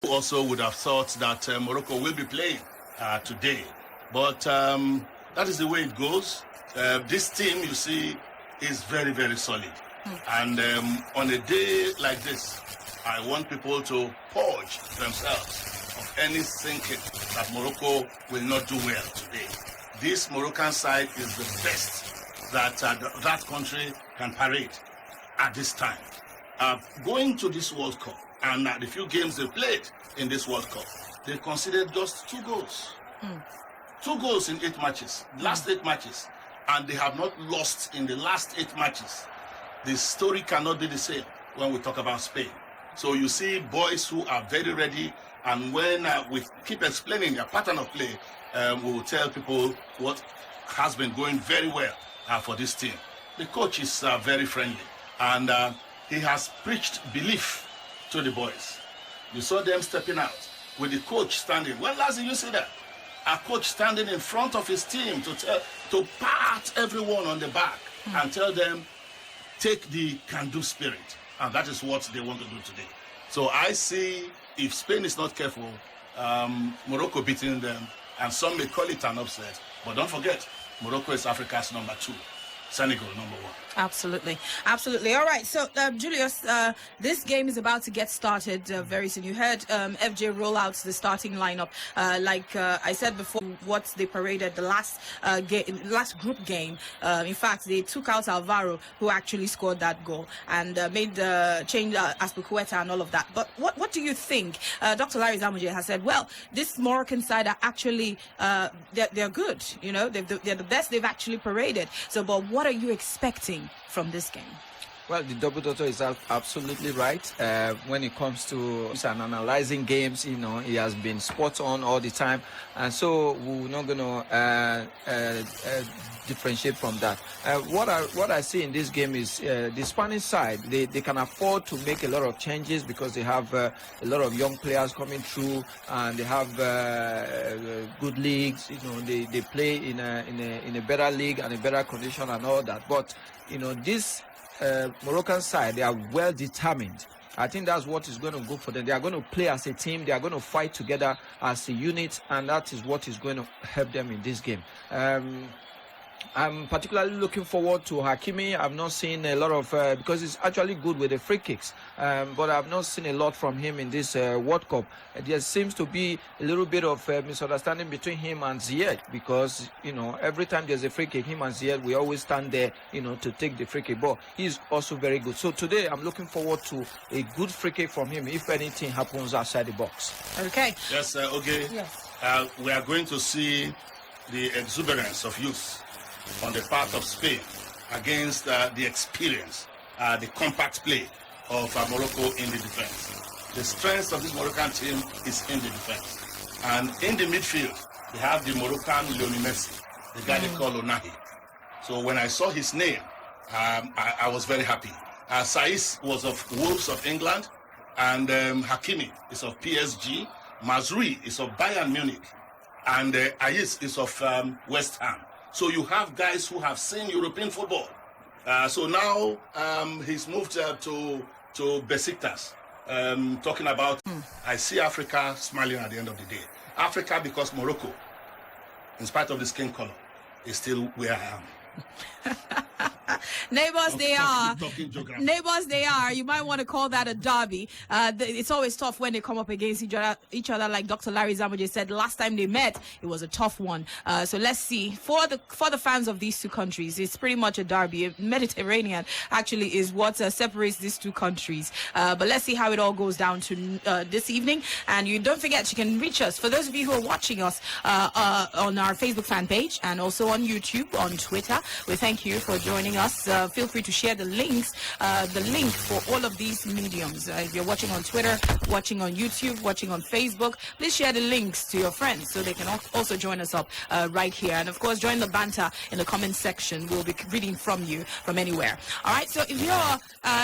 Also would have thought that Morocco will be playing today. But that is the way it goes. This team, you see, is very, very solid. And on a day like this, I want people to purge themselves of any thinking that Morocco will not do well today. This Moroccan side is the best that that country can parade at this time. Going to this World Cup and the few games they played in this World Cup, they conceded just 2 goals. 2 goals in 8 matches, last 8 matches, and they have not lost in the last 8 matches. The story cannot be the same when we talk about Spain. So you see boys who are very ready, and when we keep explaining their pattern of play, we will tell people what has been going very well for this team. The coach is very friendly, and he has preached belief to the boys. You saw them stepping out with the coach standing. When last did you see that? A coach standing in front of his team to pat everyone on the back and tell them, take the can-do spirit. And that is what they want to do today. So I see, if Spain is not careful, Morocco beating them, and some may call it an upset. But don't forget, Morocco is Africa's number 2. Senegal, number 1. Absolutely. Absolutely. All right. So, Julius, this game is about to get started very soon. You heard FJ roll out the starting lineup. Like I said before, what they paraded the last group game. In fact, they took out Alvaro, who actually scored that goal, and made the change Aspilicueta and all of that. But what do you think? Dr. Larry Zamuje has said, well, this Moroccan side are actually they're good. You know, they're the best they've actually paraded. So, but what are you expecting from this game? Well, the double doctor is absolutely right. When it comes to analyzing games, you know, he has been spot on all the time, and so we're not going to differentiate from that. What I see in this game is the Spanish side. They can afford to make a lot of changes because they have a lot of young players coming through, and they have good leagues. You know, they play in a better league and a better condition and all that. But you know, this Moroccan side, they are well determined. I think that's what is going to go for them. They are going to play as a team. They are going to fight together as a unit, and that is what is going to help them in this game. I'm particularly looking forward to Hakimi. I've not seen a lot of because he's actually good with the free kicks, but I've not seen a lot from him in this World Cup. There seems to be a little bit of misunderstanding between him and Ziyech, because you know, every time there's a free kick, him and Ziyech, we always stand there, you know, to take the free kick. But he's also very good. So today I'm looking forward to a good free kick from him if anything happens outside the box. Okay. Yes. Okay. Yes. We are going to see the exuberance of youth on the part of Spain against the experience, the compact play of Morocco in the defense. The strength of this Moroccan team is in the defense. And in the midfield, they have the Moroccan Lionel Messi, the guy they call Ounahi. So when I saw his name, I was very happy. Saïss was of Wolves of England, and Hakimi is of PSG, Mazraoui is of Bayern Munich, and Saïss is of West Ham. So you have guys who have seen European football. So now he's moved to Besiktas. Talking about, I see Africa smiling at the end of the day. Africa, because Morocco, in spite of the skin color, is still where I am. Neighbors, they are. Neighbors, they are. You might want to call that a derby. It's always tough when they come up against each other. Like Dr. Larry Zamuje said, last time they met, it was a tough one. So let's see. For the fans of these two countries, it's pretty much a derby. Mediterranean actually is what separates these two countries. But let's see how it all goes down to this evening. And you don't forget, you can reach us. For those of you who are watching us on our Facebook fan page and also on YouTube, on Twitter, we thank you for joining us. Feel free to share the links, the link for all of these mediums. If you're watching on Twitter, watching on YouTube, watching on Facebook, please share the links to your friends so they can also join us up right here. And of course, join the banter in the comment section. We'll be reading from you from anywhere. All right. So if you're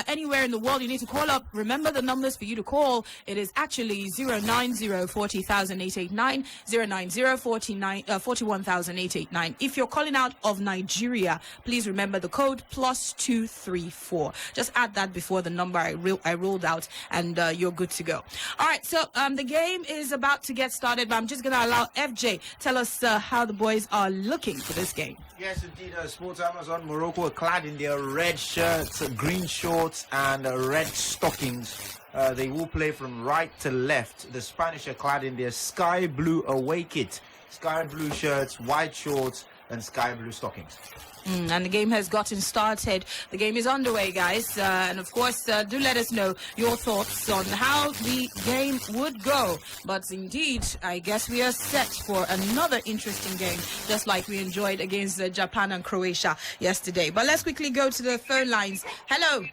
anywhere in the world, you need to call up. Remember the numbers for you to call. It is actually 090-40,889, 090-41,889. If you're calling out of Nigeria, Nigeria, please remember the code +234. Just add that before the number I rolled out, and you're good to go. All right, so the game is about to get started, but I'm just going to allow FJ tell us how the boys are looking for this game. Yes, indeed. Sports Amazon Morocco are clad in their red shirts, green shorts, and red stockings. They will play from right to left. The Spanish are clad in their sky blue away kit, sky blue shirts, white shorts, and sky blue stockings. And the game has gotten started. The game is underway, guys. And of course, do let us know your thoughts on how the game would go. But indeed, I guess we are set for another interesting game, just like we enjoyed against Japan and Croatia yesterday. But let's quickly go to the phone lines. Hello.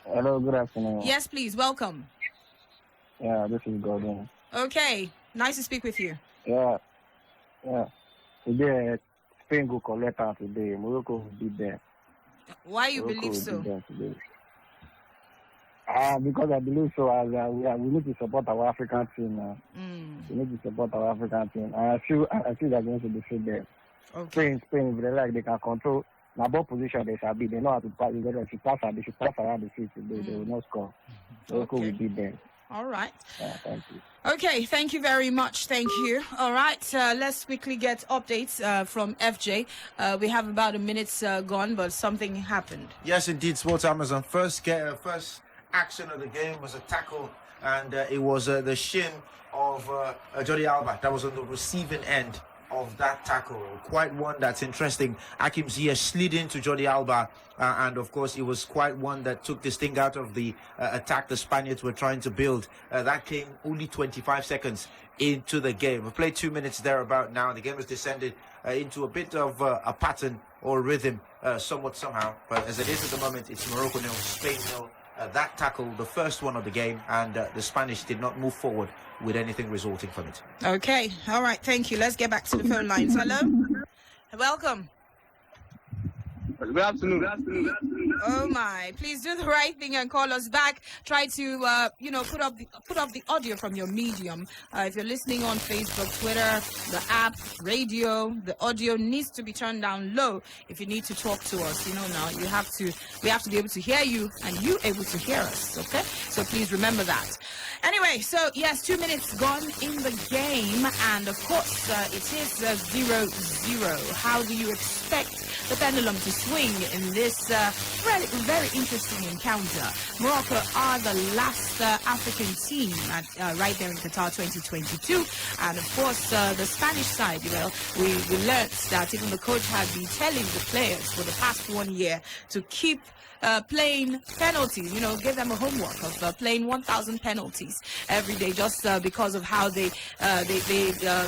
Hello, good afternoon. Yes, please. Welcome. Yeah, this is Gordon. Okay. Nice to speak with you. Yeah. Today, Spain will collect us today. Morocco will be there. Why you believe so? Because I believe so. As we need to support our African team now. We need to support our African team. I feel they're going to be fit there. Okay. Spain, if they like, they can control. Now, both position they shall be. They know how to pass. They should pass around the field today. They will not score. Morocco will be there. All right. Thank you. Okay, thank you very much. Thank you. All right, let's quickly get updates from FJ. We have about a minute gone, but something happened. Yes, indeed, Sports Amazon. First action of the game was a tackle, and it was the shin of Jordi Alba that was on the receiving end of that tackle. Quite one that's interesting. Ziyech slid into Jordi Alba, and of course it was quite one that took this thing out of the attack the Spaniards were trying to build. That came only 25 seconds into the game. We played 2 minutes thereabout now, and the game has descended into a bit of a pattern or rhythm somehow. But as it is at the moment, it's Morocco 0, Spain 0. That tackle, the first one of the game, and the Spanish did not move forward with anything resulting from it. Okay, all right, thank you. Let's get back to the phone lines. Hello? Welcome. Good afternoon. Oh my! Please do the right thing and call us back. Try to, put up the audio from your medium. If you're listening on Facebook, Twitter, the app, radio, the audio needs to be turned down low. If you need to talk to us, now we have to be able to hear you and you able to hear us. Okay, so please remember that. Anyway, so yes, 2 minutes gone in the game, and of course it is 0-0. How do you expect the pendulum to swing in this very interesting encounter? Morocco are the last African team right there in Qatar 2022, and of course the Spanish side, we learned that even the coach had been telling the players for the past 1 year to keep playing penalties, give them a homework of playing 1,000 penalties every day, just because of how they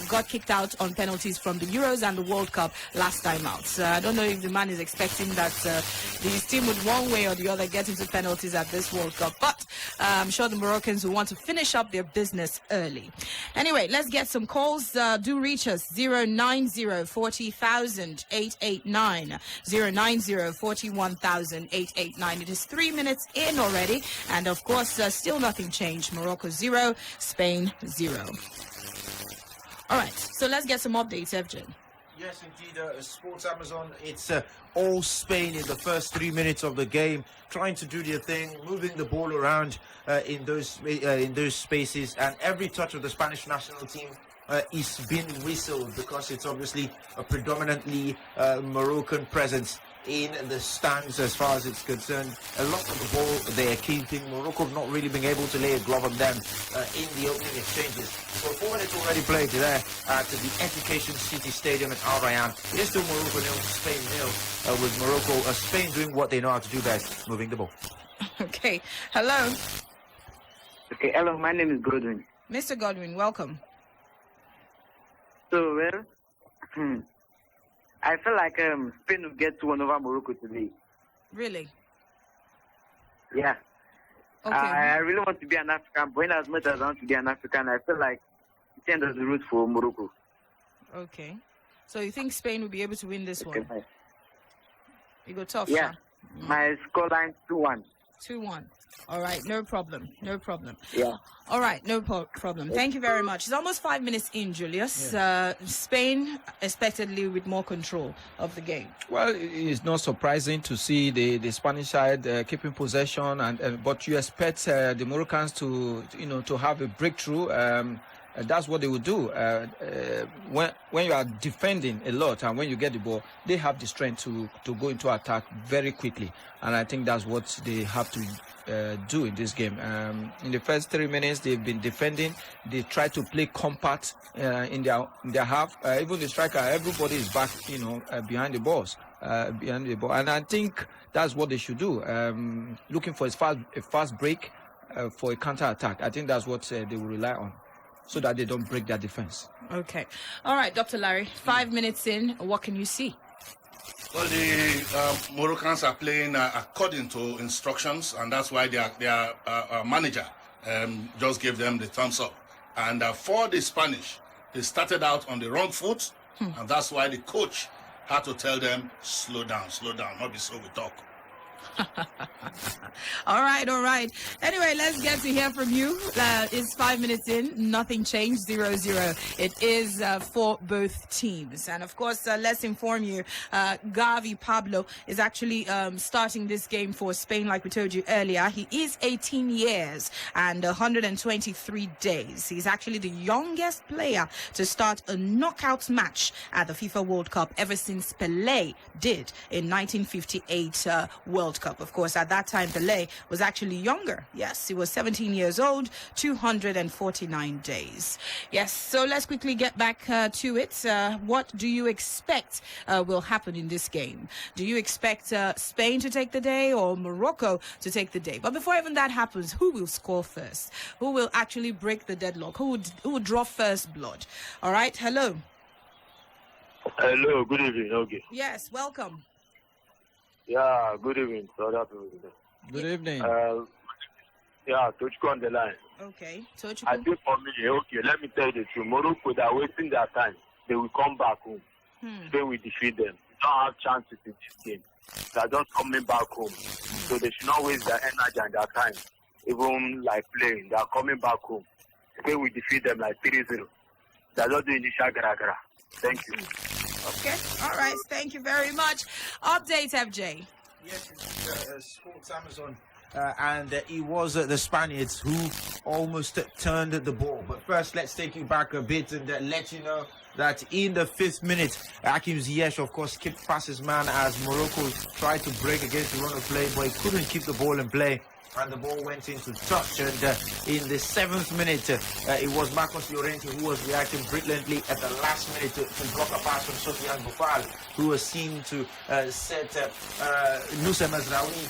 got kicked out on penalties from the Euros and the World Cup last time out. I don't know if the man is expecting that his team would one way or the other get into penalties at this World Cup, but I'm sure the Moroccans will want to finish up their business early. Anyway, let's get some calls. Do reach us 090 40,000 889 090 41,000 889. It is 3 minutes in already, and of course still nothing changed. Morocco 0, Spain 0. All right, so let's get some updates, FJ. Yes, indeed, Sports Amazon. It's all Spain in the first 3 minutes of the game, trying to do their thing, moving the ball around in those spaces, and every touch of the Spanish national team is being whistled, because it's obviously a predominantly Moroccan presence in the stands as far as it's concerned. A lot of the ball they are keeping. Morocco have not really been able to lay a glove on them in the opening exchanges. So 4 minutes already played there at the Education City Stadium at Al Rayyan. It is still Morocco 0, Spain 0, with Spain doing what they know how to do best, moving the ball. Okay, hello. Okay, hello, my name is Godwin. Mr. Godwin, welcome. So, I feel like Spain will get 2-1 over Morocco today. Really? Yeah. Okay. I really want to be an African, but in as much as I want to be an African, I feel like it's the end of the route for Morocco. Okay. So you think Spain will be able to win this one? Nice. You go tough, yeah. huh? My scoreline 2-1. 2-1. All right, no problem. No problem. Yeah. All right, no problem. Thank you very much. It's almost 5 minutes in, Julius. Spain expectedly with more control of the game. Well, it's not surprising to see the Spanish side keeping possession, but you expect the Moroccans to have a breakthrough. That's what they will do. When you are defending a lot and when you get the ball, they have the strength to go into attack very quickly. And I think that's what they have to do in this game. In the first 3 minutes, they've been defending. They try to play compact in their half. Even the striker, everybody is back, behind the balls, behind the ball. And I think that's what they should do. Looking for a fast break for a counter attack. I think that's what they will rely on, so that they don't break their defense. Okay. All right, Dr. Larry, 5 minutes in, what can you see? Well, the Moroccans are playing according to instructions, and that's why their manager just gave them the thumbs up. And for the Spanish, they started out on the wrong foot, and that's why the coach had to tell them, slow down, not be so we talk. All right. Anyway, let's get to hear from you. It's 5 minutes in, nothing changed, 0-0. It is for both teams. And of course, let's inform you, Gavi Pablo is actually starting this game for Spain, like we told you earlier. He is 18 years and 123 days. He's actually the youngest player to start a knockout match at the FIFA World Cup ever since Pelé did in 1958 World Cup. Of course, at that time, Pelé was actually younger. Yes, he was 17 years old, 249 days. Yes, so let's quickly get back to it. What do you expect will happen in this game? Do you expect Spain to take the day or Morocco to take the day? But before even that happens, who will score first? Who will actually break the deadlock? Who would draw first blood? All right, hello. Hello, good evening. Okay. Yes, welcome. Yeah, good evening. Good evening. Yeah, Tochko on the line. Okay, I think for me, okay, let me tell you the truth. Morocco, they are wasting their time. They will come back home. Spain will defeat them. They don't have chances in this game. They are just coming back home. So they should not waste their energy and their time, even like playing. They are coming back home. Spain will defeat them like 3-0. They are just doing initial gara-gara. Thank you. Okay, all right, thank you very much. Update, FJ. Yes, it's Sports Amazon. And it was the Spaniards who almost turned the ball. But first, let's take you back a bit and let you know that in the 5th minute, Ziyech, of course, skipped past his man as Morocco tried to break against the run of play, but he couldn't keep the ball in play. And the ball went into touch. And in the 7th minute, it was Llorente who was reacting brilliantly at the last minute to block a pass from Boufal, who was seen to set Mazraoui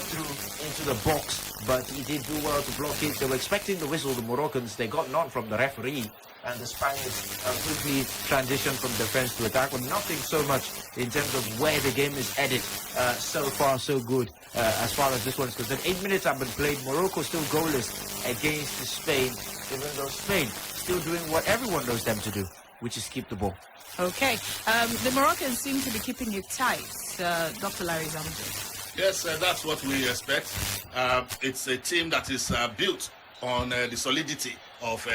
through into the box. But he did do well to block it. They were expecting the whistle, the Moroccans. They got none from the referee. And the Spaniards quickly transitioned from defense to attack, but nothing so much in terms of where the game is headed. So far, so good as far as this one is concerned. 8 minutes have been played. Morocco still goalless against Spain, even though Spain still doing what everyone knows them to do, which is keep the ball. Okay. The Moroccans seem to be keeping it tight, Dr. Larry Zamjo. Yes, that's what we expect. It's a team that is built on the solidity of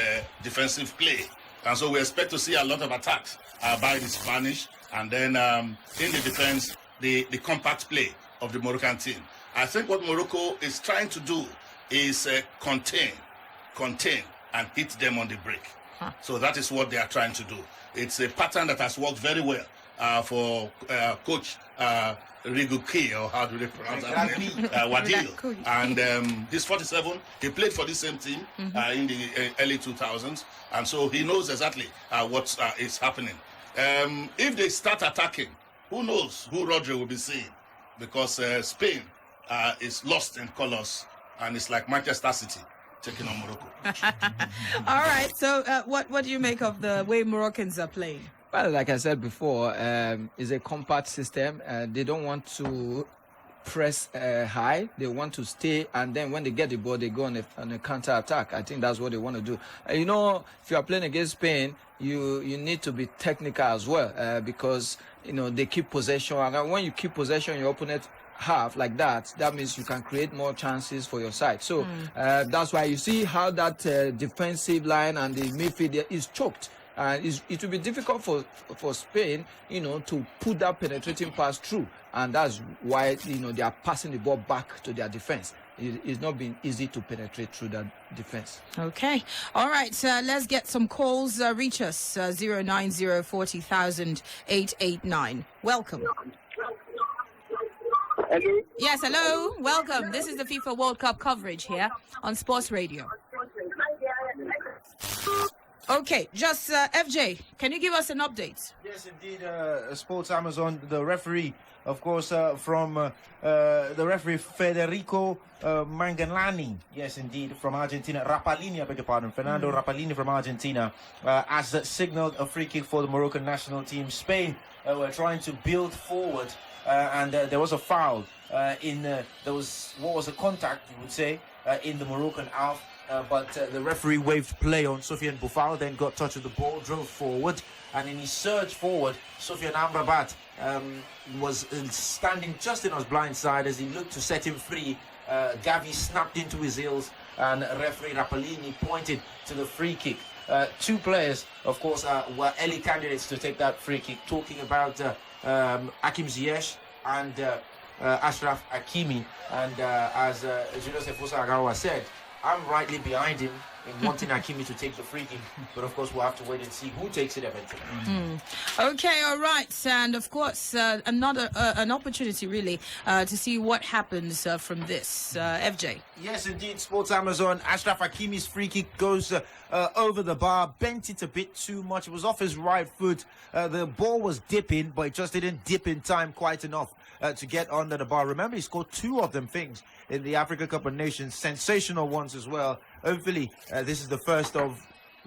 defensive play. And so we expect to see a lot of attacks by the Spanish, and then in the defense, the compact play of the Moroccan team. I think what Morocco is trying to do is contain, and hit them on the break. So that is what they are trying to do. It's a pattern that has worked very well for Coach Riguki, or how do they pronounce that name? Wadil. And he's 47. He played for the same team in the early 2000s. And so he knows exactly what is happening. If they start attacking, who knows who Rodri will be seeing? Because Spain is lost in colors, and it's like Manchester City taking on Morocco. All right. So what do you make of the way Moroccans are playing? Well, like I said before, it's a compact system. They don't want to press high. They want to stay, and then when they get the ball, they go on a counter attack. I think that's what they want to do. If you are playing against Spain, you need to be technical as well, because they keep possession. And when you keep possession, your opponent half like that, that means you can create more chances for your side. So that's why you see how that defensive line and the midfield is choked. It will be difficult for Spain, to put that penetrating pass through, and that's why they are passing the ball back to their defense. It's not been easy to penetrate through that defense. Okay. All right. Let's get some calls. Reach us 090-40,889. Welcome. Hello. Yes, hello. Welcome. This is the FIFA World Cup coverage here on Sports Radio. Okay, just FJ, can you give us an update? Yes, indeed, Sports Amazon, the referee, of course, from the referee Federico Manganlani, yes, indeed, from Argentina, Rapalini, I beg your pardon, Fernando Rapalini from Argentina, has signaled a free kick for the Moroccan national team. Spain were trying to build forward, and there was a foul there was a contact, you would say, in the Moroccan half. But the referee waved play on Sofiane Boufal, then got touch of the ball, drove forward, and in his surge forward, Sofiane Amrabat was standing just in his blind side as he looked to set him free. Gavi snapped into his heels, and referee Rapalini pointed to the free kick. Two players, of course, were early candidates to take that free kick, talking about Hakim Ziyech and Ashraf Hakimi. And as Julius Efosa said, I'm rightly behind him in wanting Hakimi to take the free kick, but of course we'll have to wait and see who takes it eventually. Okay, all right, and of course another an opportunity really to see what happens from this. FJ. Yes, indeed, Sports Amazon. Ashraf Hakimi's free kick goes over the bar, bent it a bit too much. It was off his right foot. The ball was dipping, but it just didn't dip in time quite enough to get under the bar. Remember, he scored two of them things in the Africa Cup of Nations, sensational ones as well. Hopefully, this is the first of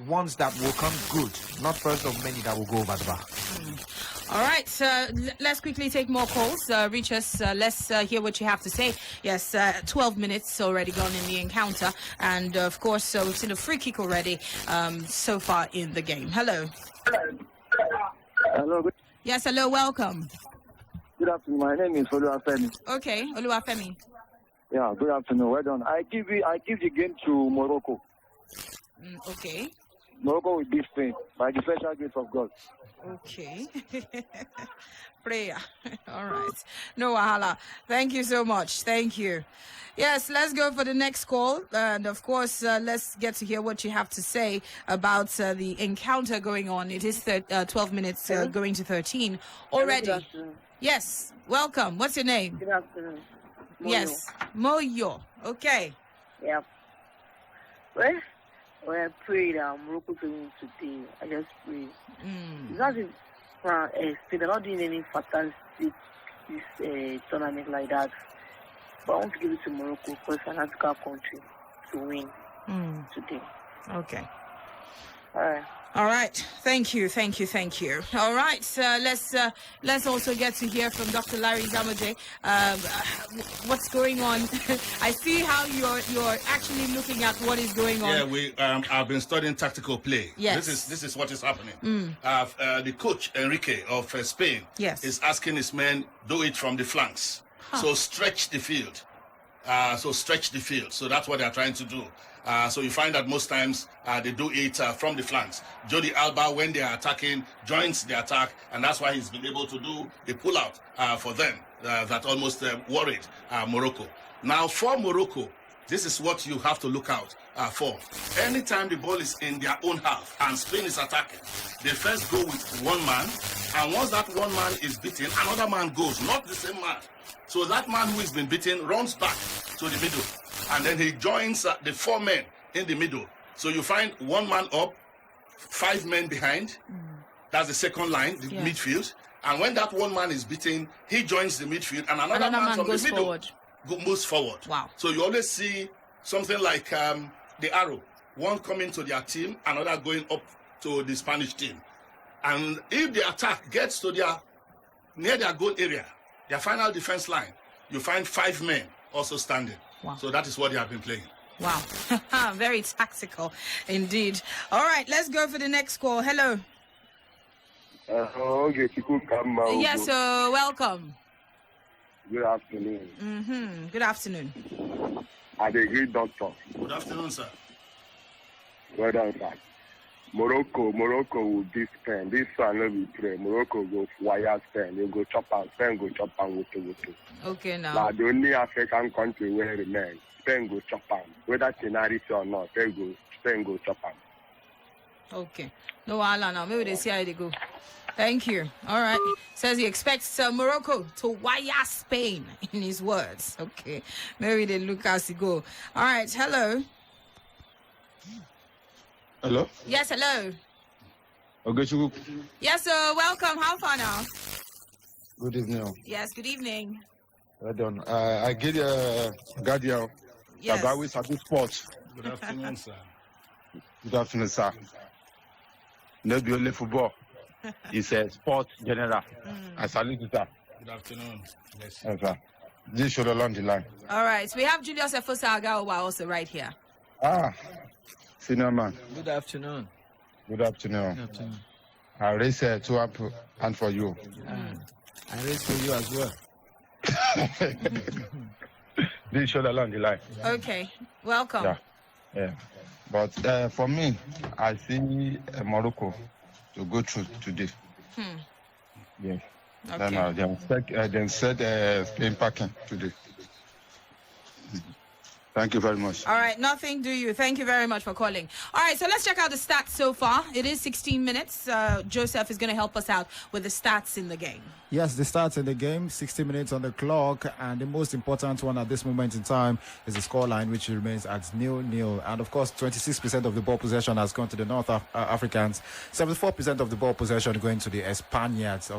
ones that will come good, not first of many that will go over the bar. All right, let's quickly take more calls. Reach us. Let's hear what you have to say. Yes, 12 minutes already gone in the encounter. And, of course, we've seen a free kick already so far in the game. Hello. Hello. Yes, hello. Welcome. Good afternoon. My name is Oluwafemi. Okay, Oluwafemi. Yeah, good afternoon. Well done. I give the game to Morocco. Okay. Morocco will beat Spain by the special grace of God. Okay. Prayer. All right. No wahala. Thank you so much. Thank you. Yes, let's go for the next call. And, of course, let's get to hear what you have to say about the encounter going on. It is 12 minutes going to 13 already. Good afternoon. Yes. Welcome. What's your name? Good afternoon. Moyo. Yes. Moyo. Okay. Yep. Well, when I prayed Morocco to win today, I just prayed. It's not if they're not doing any fantastic this tournament like that. But I want to give it to Morocco because it's an African country to win today. Okay. All right. All right. Thank you. Thank you. Thank you. All right. Let's also get to hear from Dr. Larry Zamaje. What's going on? I see how you're actually looking at what is going on. Yeah, we have been studying tactical play. Yes. This is what is happening. The coach Enrique of Spain is asking his men do it from the flanks. So stretch the field. So that's what they are trying to do. So you find that most times they do it from the flanks. Jordi Alba, when they are attacking, joins the attack, and that's why he's been able to do a pull-out for them that almost worried Morocco. Now, for Morocco, this is what you have to look out for. Anytime the ball is in their own half and Spain is attacking, they first go with one man, and once that one man is beaten, another man goes, not the same man. So that man who has been beaten runs back to the middle, and then he joins the four men in the middle. So you find one man up, five men behind. That's the second line, the midfield. And when that one man is beaten, he joins the midfield, and another man from goes the middle forward. moves forward. Wow. So you always see something like the arrow, one coming to their team, another going up to the Spanish team. And if the attack gets to near their goal area, their final defense line, you find five men also standing. Wow. So that is what they have been playing. Wow. Very tactical indeed. All right, let's go for the next call. Hello. Okay, Yes, welcome. Good afternoon. Good afternoon. I agree, doctor. Good afternoon, sir. Well done, sir. Morocco will beat Spain. This one will be pray. Morocco go wire Spain. They go chop and Spain go chop and with. Okay, now. Now the only African country where remain, Spain go chop and. Whether Tenerife or not, Spain go chop and. Okay. No, Allah now. Maybe they see how they go. Thank you. All right. Says he expects Morocco to wire Spain, in his words. Okay. Maybe they look as he go. All right. Hello. Hello? Yes, hello. Okay, Yes, sir. Welcome. How far now? good evening. Yes, good evening. Well done. I get Guardian. Yes. About Sabi Sports. Good afternoon, sir. Good afternoon, sir. Not be only football. It's a sports general. I salute you, sir. Good afternoon. Yes. Yes, sir. This should along the line. All right. So we have Julius Efosa Agawa also right here. Senior man. Good afternoon. Good afternoon. Good afternoon. I raise two up and for you. I raise for you as well. This should along the line. Okay. Welcome. Yeah. But for me, I see Morocco to go through today. Yeah. Okay. Then said Spain packing today. Thank you very much. All right, nothing do you. Thank you very much for calling. All right, so let's check out the stats so far. It is 16 minutes. Joseph is going to help us out with the stats in the game. Yes, the stats in the game, 60 minutes on the clock, and the most important one at this moment in time is the scoreline, which remains at 0-0. And of course, 26% of the ball possession has gone to the North Africans, 74% of the ball possession going to the Spaniards,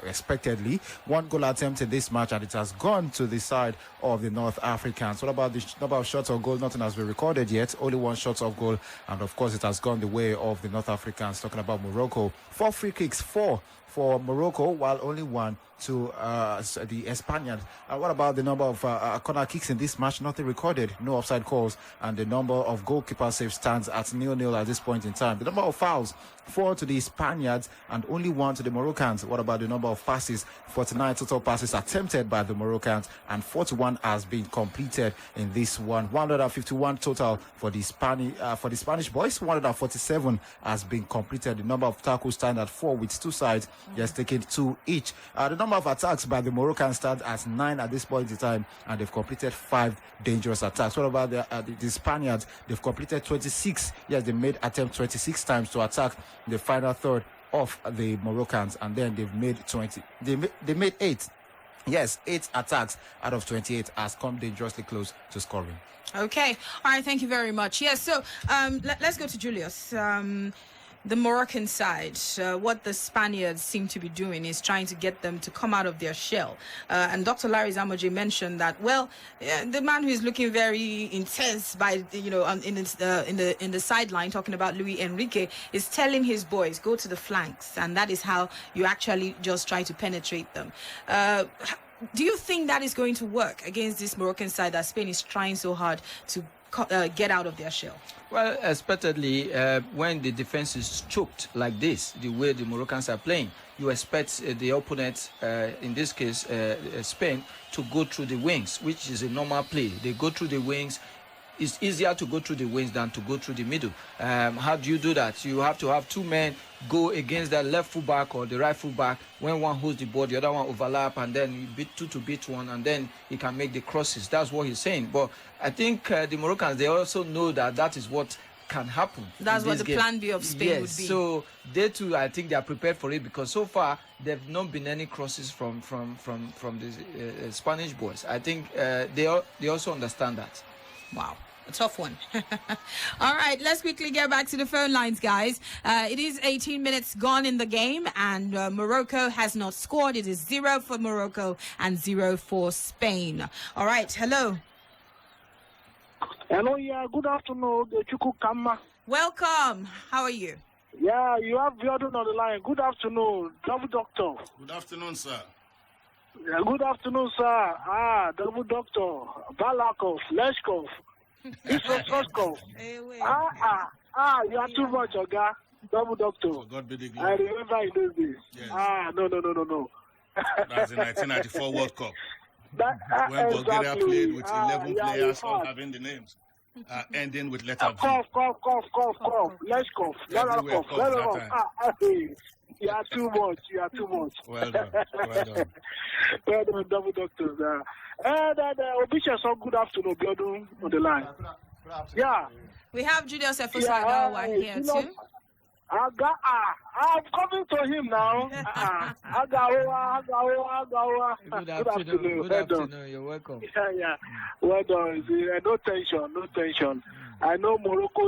expectedly. One goal attempt in this match, and it has gone to the side of the North Africans. What about the number of shots on goal? Nothing has been recorded yet. Only one shot on goal, and of course, it has gone the way of the North Africans. Talking about Morocco, 4 free kicks, 4 for Morocco, while only 1 to the Spaniards. What about the number of corner kicks in this match? Nothing recorded, no offside calls, and the number of goalkeeper saves stands at 0-0 at this point in time. The number of fouls, 4 to the Spaniards and only 1 to the Moroccans. What about the number of passes? 49 total passes attempted by the Moroccans, and 41 has been completed in this one. 151 total for the Spanish boys. 147 has been completed. The number of tackles stand at 4 with 2 sides. Just taking 2 each. The number of attacks by the Moroccans stand at 9 at this point in time, and they've completed 5 dangerous attacks. What about the Spaniards? They've completed 26. Yes, they made attempt 26 times to attack the final third of the Moroccans, and then they've made 20. They made 8. Yes, 8 attacks out of 28 has come dangerously close to scoring. Okay. All right. Thank you very much. Yes. So let's go to Julius. The Moroccan side, what the Spaniards seem to be doing is trying to get them to come out of their shell. And Dr. Larry Zamoje mentioned that, the man who is looking very intense in the sideline, talking about Luis Enrique, is telling his boys, go to the flanks, and that is how you actually just try to penetrate them. Do you think that is going to work against this Moroccan side that Spain is trying so hard to get out of their shell? Well, expectedly, when the defense is choked like this, the way the Moroccans are playing, you expect the opponent, in this case Spain, to go through the wings, which is a normal play. They go through the wings. It's easier to go through the wings than to go through the middle. How do you do that? You have to have 2 men go against the left fullback or the right fullback. When one holds the ball, the other one overlap, and then you beat 2 to beat 1, and then he can make the crosses. That's what he's saying. But I think the Moroccans, they also know that is what can happen. That's what the plan B of Spain would be. So they too, I think they are prepared for it, because so far there have not been any crosses from the Spanish boys. I think they also understand that. Wow. A tough one. All right, let's quickly get back to the phone lines, guys. It is 18 minutes gone in the game, and Morocco has not scored. It is 0 for Morocco and 0 for Spain. All right, hello. Hello, yeah, good afternoon, Chukukama. Welcome. How are you? Yeah, you have Jordan on the line. Good afternoon, double doctor. Good afternoon, sir. Yeah, good afternoon, sir. Double doctor. Balakov, Leshkov. Isroskov. You are too much, Oga. Double doctor. God be the glory. I remember in those days. Yes. No. That's the 1994 World Cup. when Bulgaria played with 11 yeah, players all having the names ending with letter V. Cough. Let's cough. Let us Everywhere cough. Let cough us that cough. You are too much. Well done. Well done. Well done, double doctors. Obisha, so good afternoon, Biodun on the line. Yeah. We have Julius Efusagawa here too. I'm coming to him now. Good afternoon. You're welcome. Yeah. Well done. No tension. I know Morocco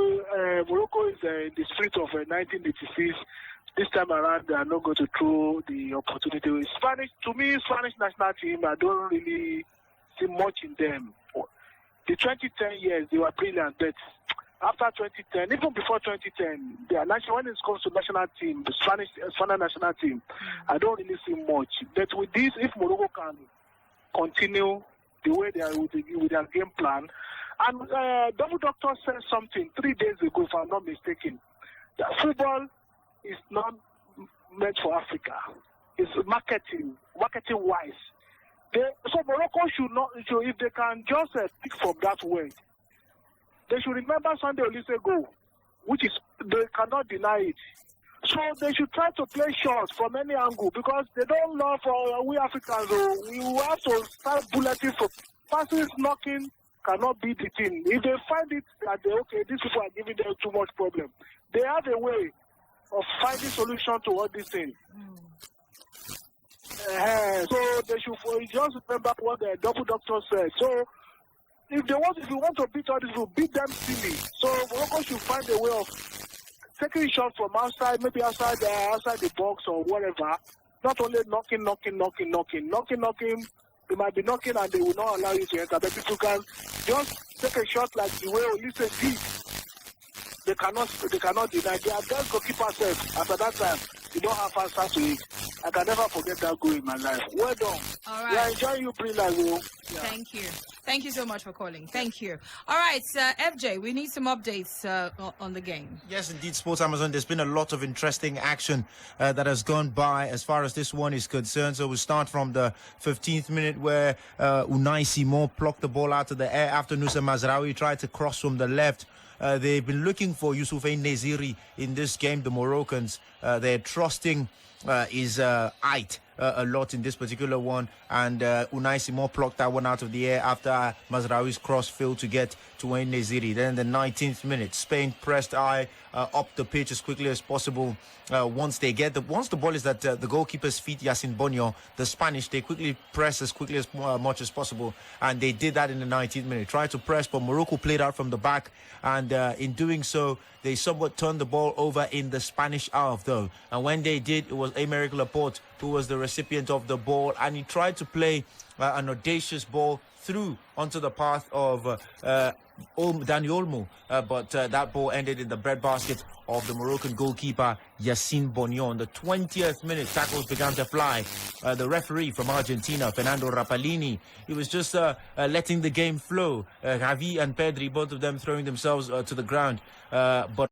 is in the spirit of 1986. This time around, they are not going to throw the opportunity. Spanish national team, I don't really see much in them. The 2010 years, they were brilliant, but after 2010, even before 2010, when it comes to national team, the Spanish national team, I don't really see much. But with this, if Morocco can continue the way they are with their game plan, and Double Doctor said something 3 days ago, if I'm not mistaken, that football is not meant for Africa. It's marketing-wise. So Morocco should not, if they can just pick from that way, they should remember Sunday Olusegun, which is, they cannot deny it. So they should try to play shots from any angle because they don't love we Africans. We will have to start bulleting for passes, knocking cannot be the thing. If they find it that these people are giving them too much problem, they have a way of finding solution to all these things. So they should just remember what the Double Doctor said. So if you want to beat all this, we'll beat them silly. So Morocco should find a way of taking shots from outside, maybe outside the box or whatever. Not only knocking. They might be knocking and they will not allow you to enter. But if you can just take a shot like the way Olise did, they cannot deny. They are best goalkeeper safe. After that time, you don't have answer to it. I can never forget that goal in my life. Well done. All right. We are enjoying you, Brila. Yeah. Thank you. Thank you so much for calling. Thank you. All right, FJ, we need some updates on the game. Yes, indeed, Sports Amazon. There's been a lot of interesting action that has gone by as far as this one is concerned. So we'll start from the 15th minute where Unai Simón plucked the ball out of the air after Mazraoui tried to cross from the left. They've been looking for En-Nesyri in this game, the Moroccans. They're trusting his height a lot in this particular one, and Unai Simón plucked that one out of the air after Mazraoui's cross failed to get to En-Nesyri. Then in the 19th minute, Spain pressed up the pitch as quickly as possible. Once the ball is at the goalkeeper's feet, Bono, the Spanish, they quickly press as quickly as much as possible, and they did that in the 19th minute. Tried to press, but Morocco played out from the back, and in doing so, they somewhat turned the ball over in the Spanish half, though. And when they did, it was Laporte who was the recipient of the ball, and he tried to play an audacious ball through onto the path of Dani Olmo, but that ball ended in the breadbasket of the Moroccan goalkeeper Yassine Bono. In the 20th minute, tackles began to fly. The referee from Argentina, Fernando Rapalini, he was just letting the game flow. Gavi and Pedri, both of them throwing themselves to the ground, but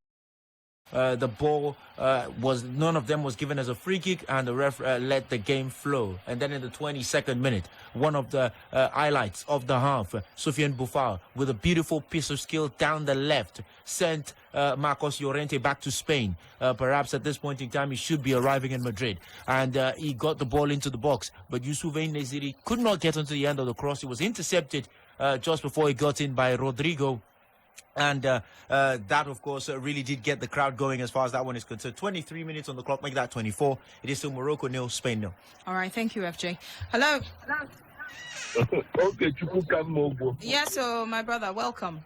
the ball none of them was given as a free kick, and the ref let the game flow. And then in the 22nd minute, one of the highlights of the half, Soufiane Boufal, with a beautiful piece of skill down the left, sent Marcos Llorente back to Spain. Perhaps at this point in time, he should be arriving in Madrid. And he got the ball into the box, but En-Nesyri could not get onto the end of the cross. It was intercepted just before he got in by Rodrigo. And that, of course, really did get the crowd going as far as that one is concerned. 23 minutes on the clock, make that 24. It is still Morocco 0, Spain 0. All right, thank you, FJ. Hello. Okay, yes, so my brother, welcome.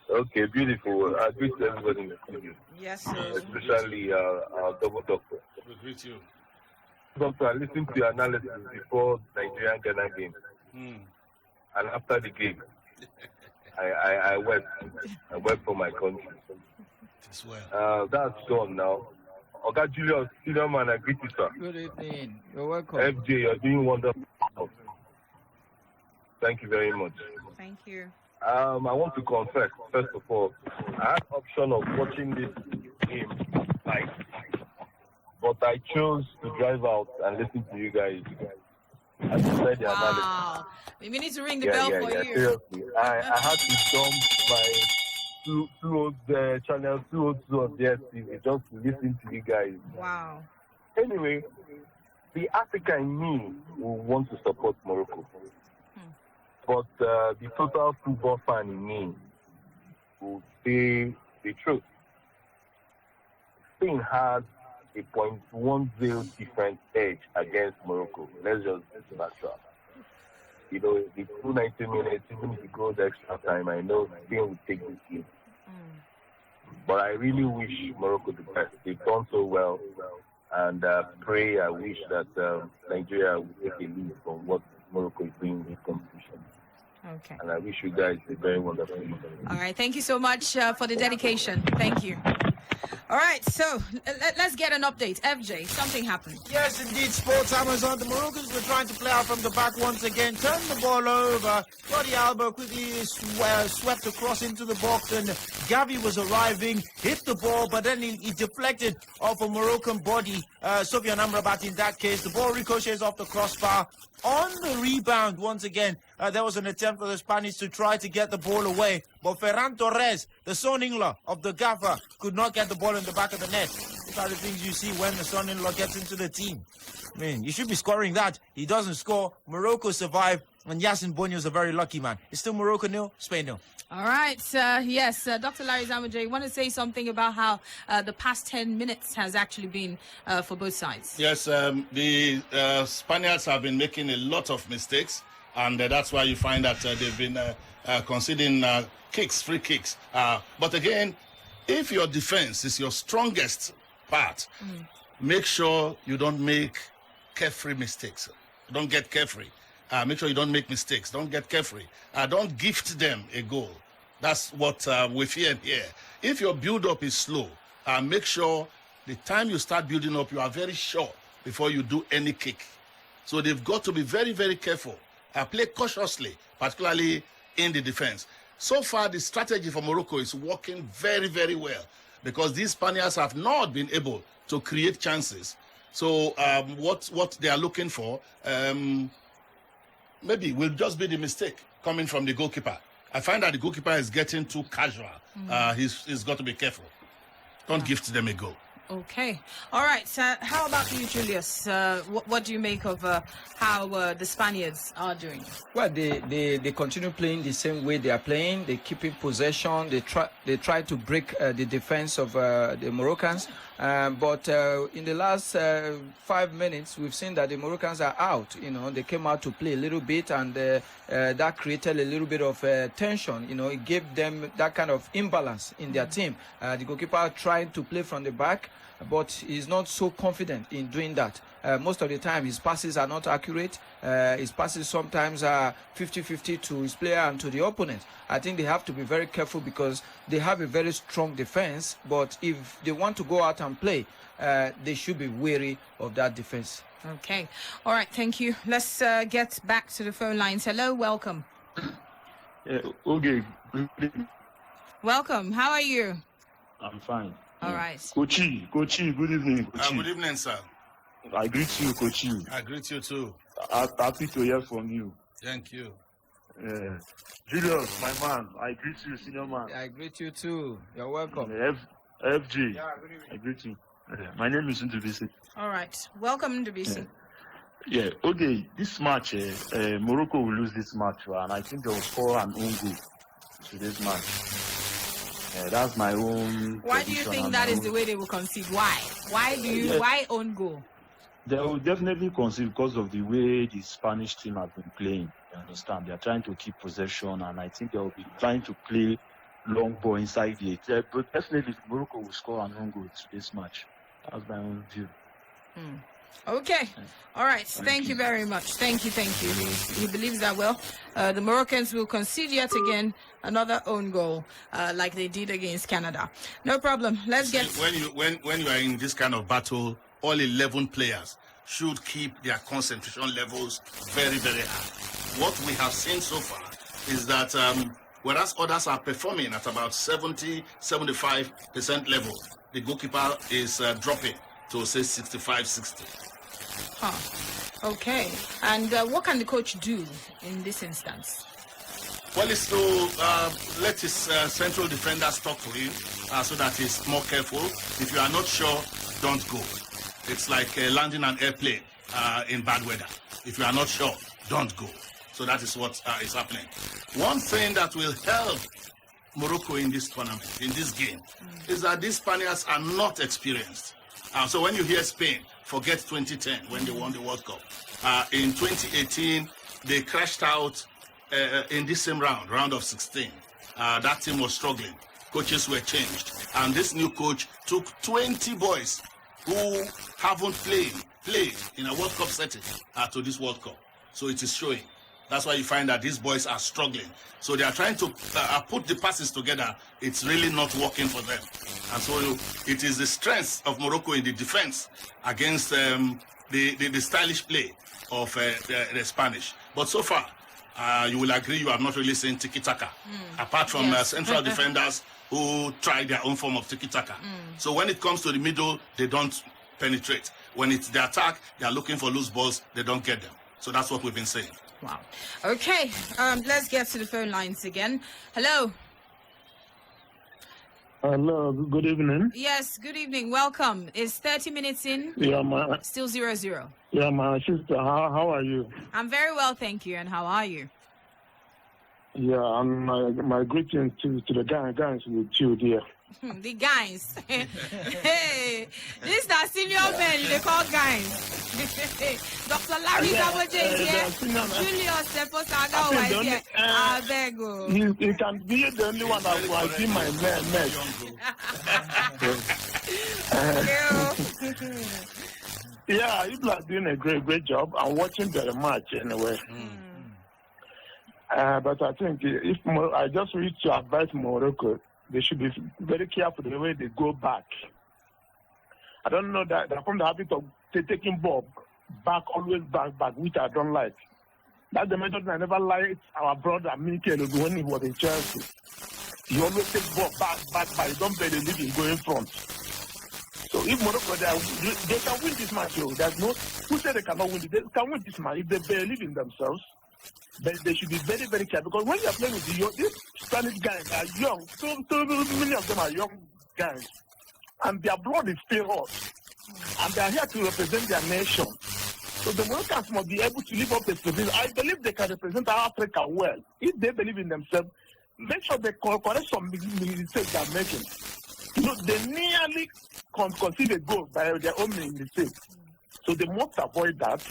Okay, beautiful. I greet everybody in the studio. Yes, sir. Especially our double doctor. We greet you. Doctor, I listened to your analysis before Nigerian-Ghana game. And after the game, I wept. I wept for my country. That's done now. Okay, Julius, senior man, I greet you, sir. Good evening. You're welcome. FJ, you're doing wonderful. Thank you very much. Thank you. I want to confess, first of all, I had option of watching this game live. but I chose to drive out and listen to you guys. I decided the analysis. Wow. We need to ring the bell for you. Seriously. I had to dump my channel 202 of the STV just to listen to you guys. Wow. Anyway, the Africa in me will want to support Morocco. But the total football fan in me will say the truth. Spain has a 0.10 different edge against Morocco. Let's just backtrack. You know, the 290 minutes, even if it goes extra time, I know Spain will take this game. But I really wish Morocco the best. They've done so well. And I wish that Nigeria will take a lead from what Morocco is doing in this competition. Okay. And I wish you guys a very wonderful evening. All right. Thank you so much for the dedication. Thank you. All right. So let's get an update. FJ, something happened. Yes, indeed. Sports Amazon. The Moroccans were trying to play out from the back once again. Turned the ball over. Jordi Alba quickly swept across into the box, and Gavi was arriving, hit the ball, but then he deflected off a Moroccan body. Sofian Amrabat in that case. The ball ricochets off the crossbar. On the rebound, once again, there was an attempt for the Spanish to try to get the ball away. But Ferran Torres, the son-in-law of the gaffer, could not get the ball in the back of the net. These are the things you see when the son-in-law gets into the team. I mean, you should be scoring that. He doesn't score. Morocco survived, and Yasin Bonyo is a very lucky man. It's still Morocco 0, Spain 0. All right. Yes, Dr. Larry Zamajay, you want to say something about how the past 10 minutes has actually been for both sides? Yes, the Spaniards have been making a lot of mistakes, and that's why you find that they've been conceding free kicks. But again, if your defense is your strongest part, make sure you don't make carefree mistakes. Don't get carefree. Make sure you don't make mistakes. Don't get carefree. Don't gift them a goal. That's what we fear here. If your build-up is slow, make sure the time you start building up, you are very sure before you do any kick. So they've got to be very, very careful. Play cautiously, particularly in the defense. So far, the strategy for Morocco is working very, very well because these Spaniards have not been able to create chances. So what they are looking for maybe will just be the mistake coming from the goalkeeper. I find that the goalkeeper is getting too casual. He's got to be careful. Don't gift them a goal. Okay. All right. So how about you, Julius? What do you make of how the Spaniards are doing? Well, they continue playing the same way they are playing. They keep in possession. They try to break the defense of the Moroccans. But in the last 5 minutes, we've seen that the Moroccans are out. You know, they came out to play a little bit, and that created a little bit of tension. You know, it gave them that kind of imbalance in their team. The goalkeeper trying to play from the back, but he's not so confident in doing that. Most of the time, his passes are not accurate. His passes sometimes are 50-50 to his player and to the opponent. I think they have to be very careful because they have a very strong defense. But if they want to go out and play, they should be wary of that defense. Okay. All right. Thank you. Let's get back to the phone lines. Hello. Welcome. Okay. Welcome. How are you? I'm fine. All right. Kochi, good evening. Kochi. Good evening, sir. I greet you, Kochi. I greet you too. Happy to hear from you. Thank you. Julius, my man, I greet you, senior man. I greet you too. You're welcome. FG, I greet you. My name is Ndubisi. All right. Welcome, Ndubisi. Okay. This match, Morocco will lose this match, and I think they will score an own goal to this match. That's my own. Why do you think that is the way they will concede? Why? Why own goal? They will definitely concede because of the way the Spanish team has been playing. You understand? They are trying to keep possession, and I think they will be trying to play long ball inside the 8. But definitely, Morocco will score an own goal to this match. That's my own view. Okay. All right. Thank you very much. Thank you. He believes that well. The Moroccans will concede yet again another own goal, like they did against Canada. No problem. Let's get. When you are in this kind of battle, all 11 players should keep their concentration levels very, very high. What we have seen so far is that whereas others are performing at about 70-75% level, the goalkeeper is dropping. to say 65-60. Huh. Okay. And what can the coach do in this instance? Well, it's to let his central defenders talk to him so that he's more careful. If you are not sure, don't go. It's like landing an airplane in bad weather. If you are not sure, don't go. So that is what is happening. One thing that will help Morocco in this tournament, in this game, is that these Spaniards are not experienced. So when you hear Spain, forget 2010 when they won the World Cup. In 2018, they crashed out in this same round of 16. That team was struggling. Coaches were changed. And this new coach took 20 boys who haven't played in a World Cup setting to this World Cup. So it is showing. That's why you find that these boys are struggling. So they are trying to put the passes together. It's really not working for them. And so it is the strength of Morocco in the defense against the stylish play of the Spanish. But so far, you will agree you have not really seen tiki-taka, apart from central defenders who try their own form of tiki-taka. So when it comes to the middle, they don't penetrate. When it's the attack, they are looking for loose balls, they don't get them. So that's what we've been saying. Wow. Okay, let's get to the phone lines again. Hello. Hello, good evening. Yes, good evening. Welcome. It's 30 minutes in. Yeah, Still 0-0. Yeah, my sister, how are you? I'm very well, thank you. And how are you? Yeah, and my greetings to the guys with you, dear. The guys. Hey, this is senior men they call guys. Dr. Larry Gaboje is here. Julius Seposaga is here. I beg you. You can be the only one that will see my man. Yeah, you are doing a great job. I'm watching very much anyway. But I think I just wish to advise Morocco, they should be very careful the way they go back. I don't know that they're from the habit of taking ball back, always back, which I don't like. That's the method I never liked our brother Mikel when he was in Chelsea. He always takes ball back, you don't believe in going front. So if Morocco, they can win this match. There's no who said they cannot win it. They can win this match if they believe in themselves. But they should be very, very careful because when you're playing with these Spanish guys are young. So many of them are young guys, and their blood is still hot, and they are here to represent their nation. So the Moroccans must be able to live up to this. I believe they can represent Africa well if they believe in themselves. Make sure they correct some mistakes they're making. You know, they nearly concede a goal by their own mistakes. So they must avoid that.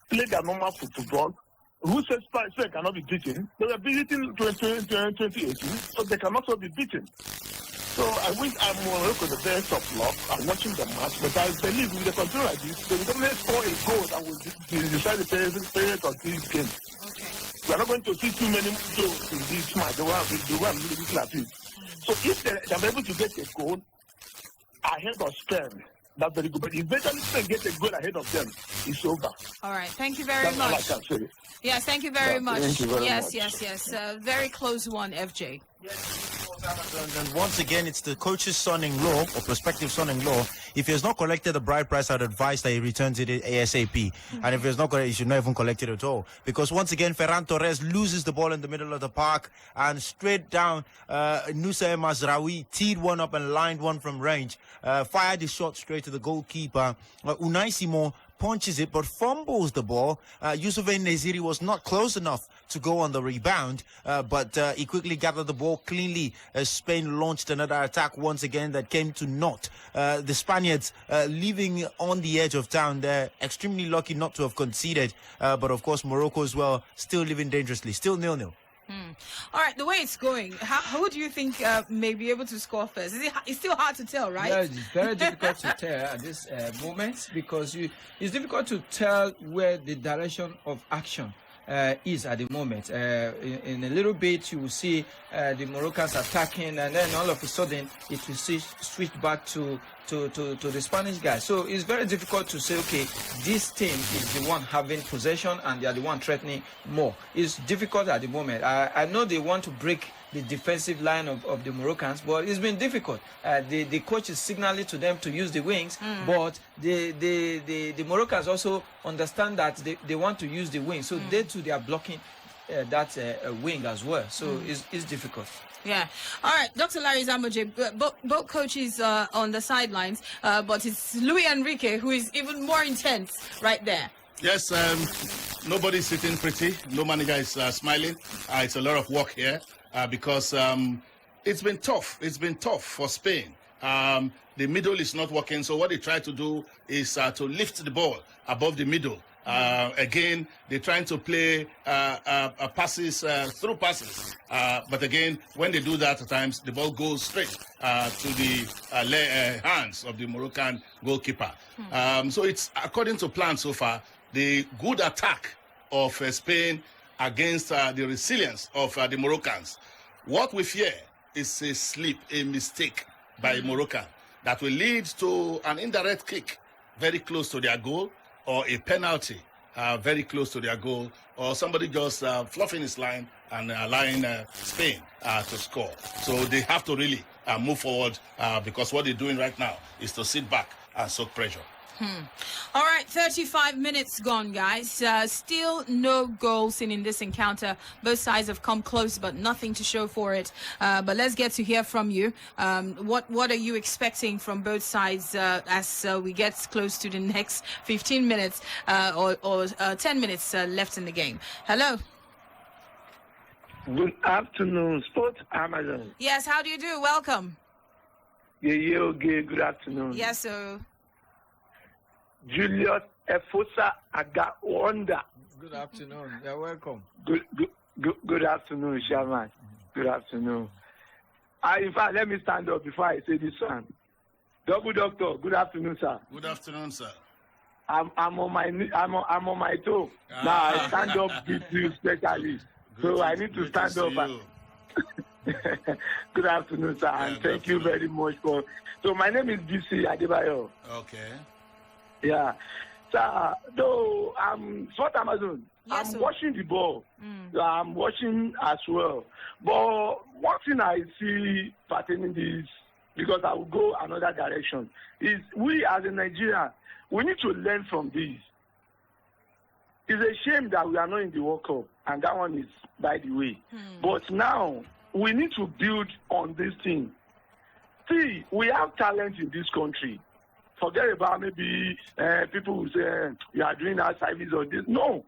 Play their normal football. Who says Spain cannot be beaten? They were beaten in 2018, so they can also be beaten. So I wish Morocco the best of luck. I'm watching the match, but I believe if they continue like this, they will definitely score a goal that will decide the period of this game. Okay. We are not going to see too many goals in this match. They will be like this. So if they are able to get a goal ahead of Spain, that's very good. But eventually Spain get a goal ahead of them, it's over. All right. Thank you very much. That's all I can say. Yes, thank you very much. Thank you very much. Yes. Very close one, FJ. And once again, it's the coach's son-in-law or prospective son-in-law. If he has not collected the bride price, I'd advise that he returns it ASAP. And if he has not collected, he should not even collect it at all. Because once again, Ferran Torres loses the ball in the middle of the park and straight down, Mazraoui teed one up and lined one from range, fired his shot straight to the goalkeeper. Unai Simón punches it but fumbles the ball. En-Nesyri was not close enough to go on the rebound, but he quickly gathered the ball cleanly as Spain launched another attack once again that came to naught. The Spaniards living on the edge of town. They're extremely lucky not to have conceded, but of course Morocco as well still living dangerously, still 0-0. All right, the way it's going, who do you think may be able to score first? It's still hard to tell, right? Yeah, it's very difficult to tell at this moment because it's difficult to tell where the direction of action is at the moment. In a little bit, you will see the Moroccans attacking, and then all of a sudden, it will switch back to the Spanish guys. So it's very difficult to say, okay, this team is the one having possession and they are the one threatening more. It's difficult at the moment. I know they want to break the defensive line of the Moroccans, but it's been difficult. The coach is signaling to them to use the wings, but the Moroccans also understand that they want to use the wings, so they are blocking that wing as well. So it's difficult. Yeah. All right, Dr. Larry Zamoje, both coaches on the sidelines, but it's Luis Enrique who is even more intense right there. Yes, nobody's sitting pretty. No manager is smiling. It's a lot of work here because it's been tough. It's been tough for Spain. The middle is not working, so what they try to do is to lift the ball above the middle. Again, they're trying to play passes, through passes. But again, when they do that, at times, the ball goes straight to the hands of the Moroccan goalkeeper. So it's according to plan so far, the good attack of Spain against the resilience of the Moroccans. What we fear is a slip, a mistake by Moroccan that will lead to an indirect kick very close to their goal, or a penalty very close to their goal, or somebody just fluffing his line and allowing Spain to score. So they have to really move forward because what they're doing right now is to sit back and soak pressure. All right, 35 minutes gone, guys. Still no goals in this encounter. Both sides have come close, but nothing to show for it. But let's get to hear from you. What are you expecting from both sides as we get close to the next 15 minutes or 10 minutes left in the game? Hello. Good afternoon, Sports Amazon. Yes, how do you do? Welcome. Yeah, okay. Good afternoon. Yes, sir. Julius Efosa Agawanda. Good afternoon. You're welcome. Good afternoon, Shaman. Good afternoon. In fact, let me stand up before I say this one. Double Doctor. Good afternoon, sir. Good afternoon, sir. I'm on my toe. Now I stand up with you especially. So I need to stand up. Good afternoon, sir, and thank you very much for. So my name is BC Adebayo. Okay. Yeah. So, though I'm Sport Amazon, yes, I'm watching the ball. I'm watching as well. But one thing I see pertaining this, because I will go another direction, is we as a Nigerian, we need to learn from this. It's a shame that we are not in the World Cup, and that one is by the way. But now, we need to build on this thing. See, we have talent in this country. Forget about maybe people who say you are doing our service or this. No.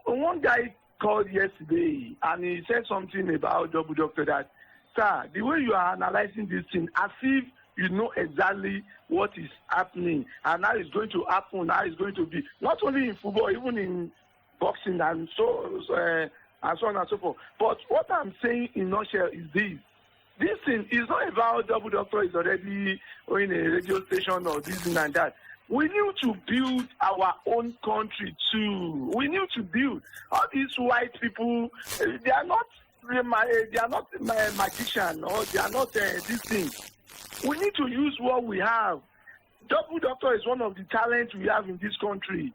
One guy called yesterday and he said something about Double Doctor that, sir, the way you are analyzing this thing, as if you know exactly what is happening and how it's going to happen, how it's going to be. Not only in football, even in boxing and so on and so forth. But what I'm saying in nutshell is this. This thing is not about Double Doctor is already in a radio station or this and that. We need to build our own country too. We need to build. All these white people, they are not magicians or they are not this thing. We need to use what we have. Double Doctor is one of the talents we have in this country.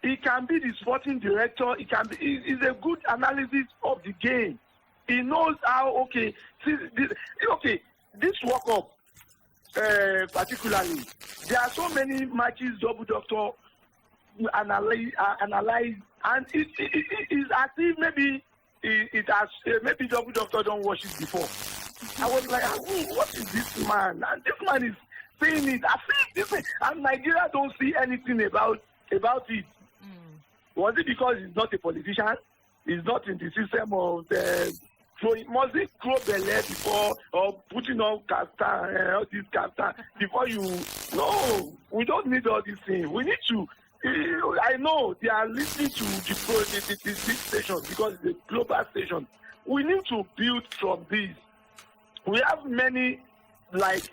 He can be the sporting director. He can be. He's a good analysis of the game. He knows how, this World Cup, particularly, there are so many matches Double Doctor analyze, and it is as if maybe Double Doctor don't watch it before. I was like, what is this man? And this man is saying it. I see this, and Nigeria don't see anything about it. Was it because he's not a politician? He's not in the system of the. So it must it grow belly before or putting on kaftan, all these kaftan before you. No, we don't need all these things. We need to. I know they are listening to the big station because it's a global station. We need to build from this. We have many like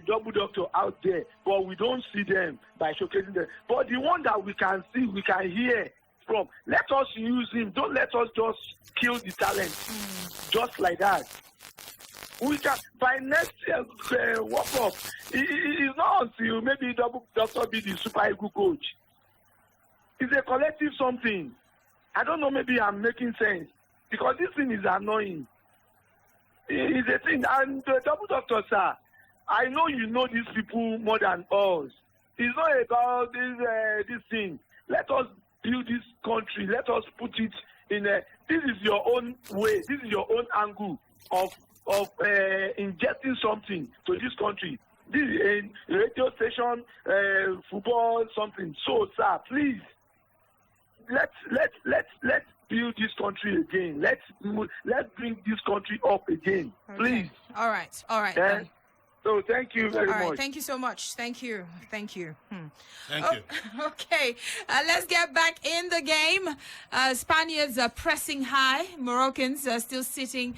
Double Doctor out there, but we don't see them by showcasing them. But the one that we can see, we can hear from. Let us use him. Don't let us just kill the talent just like that. We can by next year World Cup. It's not until maybe Double Doctor be the Super Eagle coach. It's a collective something. I don't know. Maybe I'm making sense because this thing is annoying. It's a thing. And the double doctor, sir, I know you know these people more than us. It's not about this thing. Let us build this country. Let us put it in a. This is your own way. This is your own angle of injecting something to this country. This is a radio station, football, something. So, sir, please, let's build this country again. Let's bring this country up again, please. All right. So thank you very much. All right, thank you so much. Thank you. Thank you. Okay, let's get back in the game. Spaniards are pressing high. Moroccans are still sitting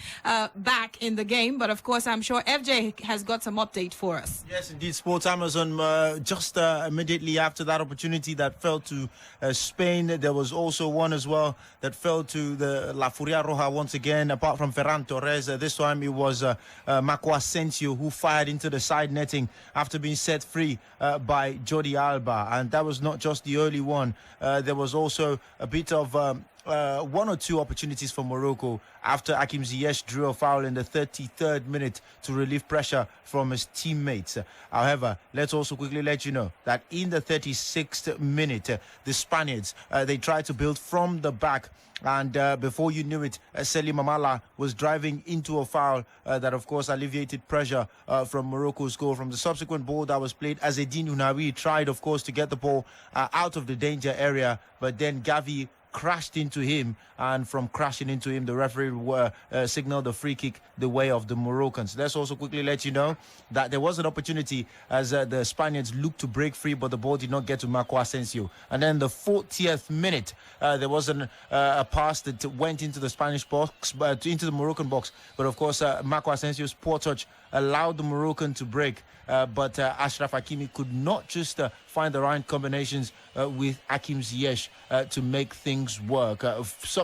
back in the game. But of course, I'm sure FJ has got some update for us. Yes, indeed, Sports Amazon. Just immediately after that opportunity that fell to Spain, there was also one as well that fell to the La Furia Roja once again. Apart from Ferran Torres, this time it was Asensio who fired into the side netting after being set free by Jordi Alba. And that was not just the early one. There was also a bit of one or two opportunities for Morocco after Ziyech drew a foul in the 33rd minute to relieve pressure from his teammates. However, let's also quickly let you know that in the 36th minute, the Spaniards, they tried to build from the back. And before you knew it, Selim Amallah was driving into a foul that, of course, alleviated pressure from Morocco's goal. From the subsequent ball that was played, Unai tried, of course, to get the ball out of the danger area, but then Gavi crashed into him, and from crashing into him, the referee signaled a free kick the way of the Moroccans. Let's also quickly let you know that there was an opportunity as the Spaniards looked to break free, but the ball did not get to Asensio. And then the 40th minute, there was a pass that went into the Spanish box, into the Moroccan box. But of course, Asensio's poor touch allowed the Moroccan to break. But Achraf Hakimi could not just find the right combinations with Ziyech to make things work.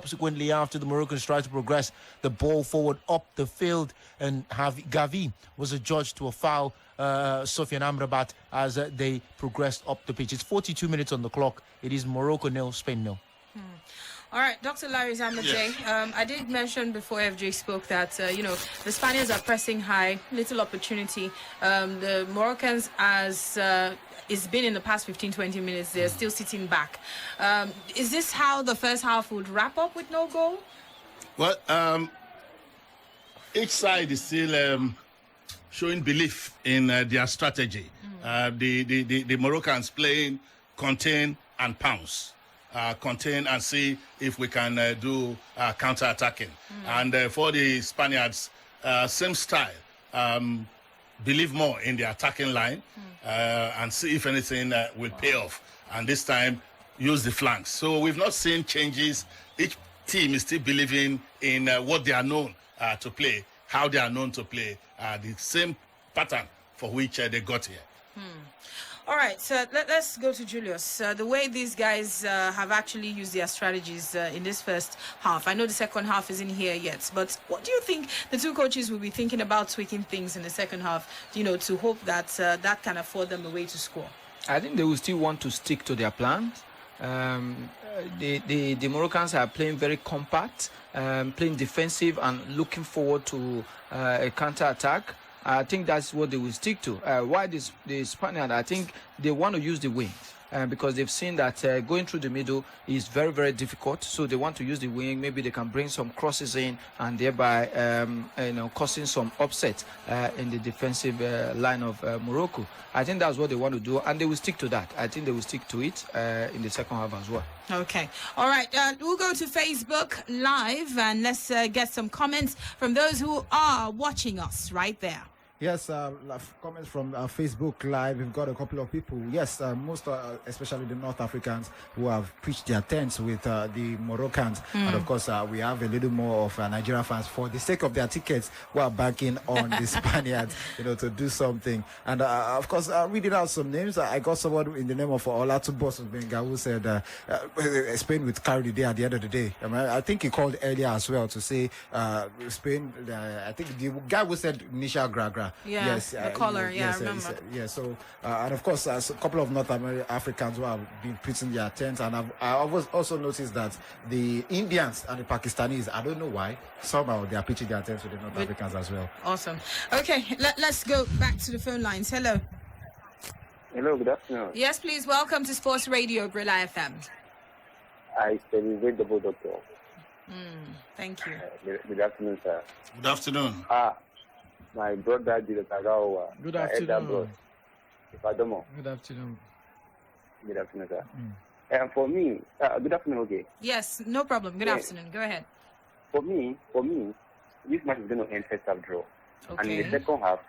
Subsequently, after the Moroccans tried to progress the ball forward up the field, and Gavi was adjudged to a foul, Sofiane Amrabat, as they progressed up the pitch. It's 42 minutes on the clock. It is Morocco 0, Spain 0. All right, Dr. Larry Zamajay, yes. I did mention before FJ spoke that, the Spaniards are pressing high, little opportunity. The Moroccans, as it's been in the past 15-20 minutes, they're still sitting back. Is this how the first half would wrap up with no goal? Well, each side is still showing belief in their strategy. The Moroccans playing contain and pounce. Contain and see if we can do counter-attacking. And for the Spaniards, same style. Believe more in the attacking line and see if anything will pay off. And this time, use the flanks. So we've not seen changes. Each team is still believing in what they are known to play, how they are known to play, the same pattern for which they got here. All right, so let's go to Julius. The way these guys have actually used their strategies in this first half. I know the second half isn't here yet, but what do you think the two coaches will be thinking about tweaking things in the second half, to hope that that can afford them a way to score? I think they will still want to stick to their plans. The Moroccans are playing very compact, playing defensive and looking forward to a counter-attack. I think that's what they will stick to. Why the Spaniard, I think they want to use the wing because they've seen that going through the middle is very, very difficult. So they want to use the wing. Maybe they can bring some crosses in and thereby, causing some upset in the defensive line of Morocco. I think that's what they want to do, and they will stick to that. I think they will stick to it in the second half as well. Okay. All right. We'll go to Facebook Live and let's get some comments from those who are watching us right there. Yes, comments from Facebook Live. We've got a couple of people. Yes, most, especially the North Africans, who have pitched their tents with the Moroccans. And of course, we have a little more of Nigerian fans, for the sake of their tickets, who are banking on the Spaniards, to do something. And of course, reading out some names, I got someone in the name of Olatubos Benga who said Spain would carry the day at the end of the day. I think he called earlier as well to say Spain. I think the guy who said initial Gragra era. Yeah, yes, the color. I remember. So and of course, a couple of North American Africans who have been putting their tents, and I've also noticed that the Indians and the Pakistanis, I don't know why, somehow they are pitching their tents with the North Africans as well. Awesome. Okay, let's go back to the phone lines. Hello. Hello, good afternoon. Yes, please. Welcome to Sports Radio, Brila FM. I celebrate the doctor. Thank you. Good afternoon, sir. Good afternoon. My brother, Good afternoon. Good afternoon. Good afternoon, sir. And for me, good afternoon, okay? Yes, no problem. Good afternoon. Go ahead. For me, this match is going to end first half draw. Okay. And in the second half,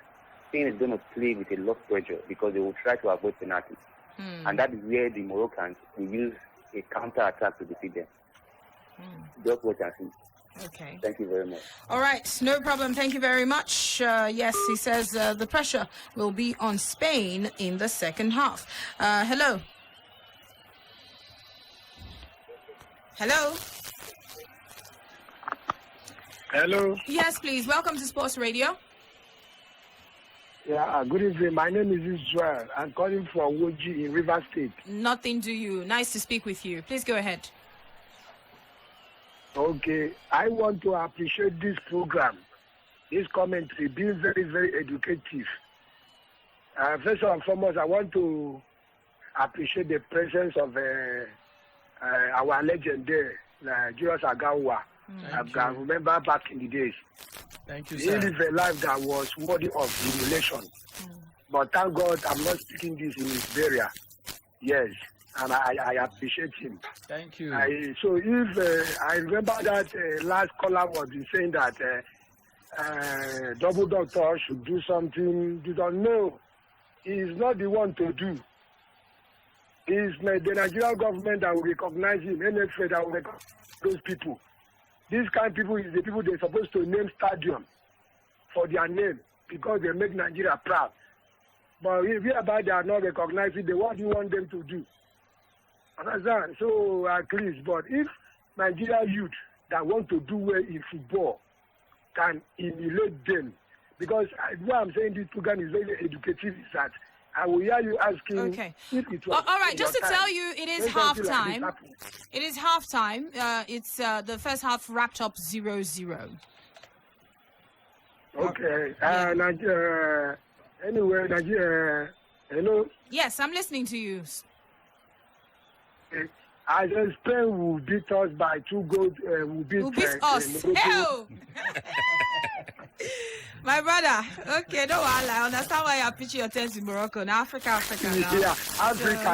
Spain is going to play with a lot of pressure because they will try to avoid penalties. And that is where the Moroccans will use a counter-attack to defeat them. Just watch and see. Okay. Thank you very much. All right, no problem. Thank you very much. Yes, he says the pressure will be on Spain in the second half. Hello. Hello. Hello. Yes, please. Welcome to Sports Radio. Yeah, good evening. My name is Israel. I'm calling from Woji in River State. Nothing to you. Nice to speak with you. Please go ahead. Okay. I want to appreciate this program, this commentary, being very, very educative. First and foremost, I want to appreciate the presence of our legend there, Julius Agawa. I remember back in the days. Thank you, He sir. lived a life that was worthy of emulation. But thank God I'm not speaking this in his burial. Yes, and I appreciate him. Thank you. So if I remember that last caller was saying that Double Doctor should do something, you don't know. He's not the one to do. It's the Nigerian government that will recognize him, NFA that will recognize those people. These kind of people is the people they're supposed to name stadium for their name because they make Nigeria proud. But if they are not recognizing, then what do you want them to do? Understand? So at least, but if Nigeria youth that want to do well in football can emulate them, because what I'm saying this program is very educative, is that I will hear you asking if it was. All right, just to tell you, it is halftime. Like It is halftime. It's the first half wrapped up 0-0. Okay. Anyway, Nigeria. Hello. Yes, I'm listening to you. I just Spain will beat us by 2 goals. Will beat us. Hell. My brother, okay, no, I understand why you're pitching your tents in Morocco. Now Africa. Yeah, Africa.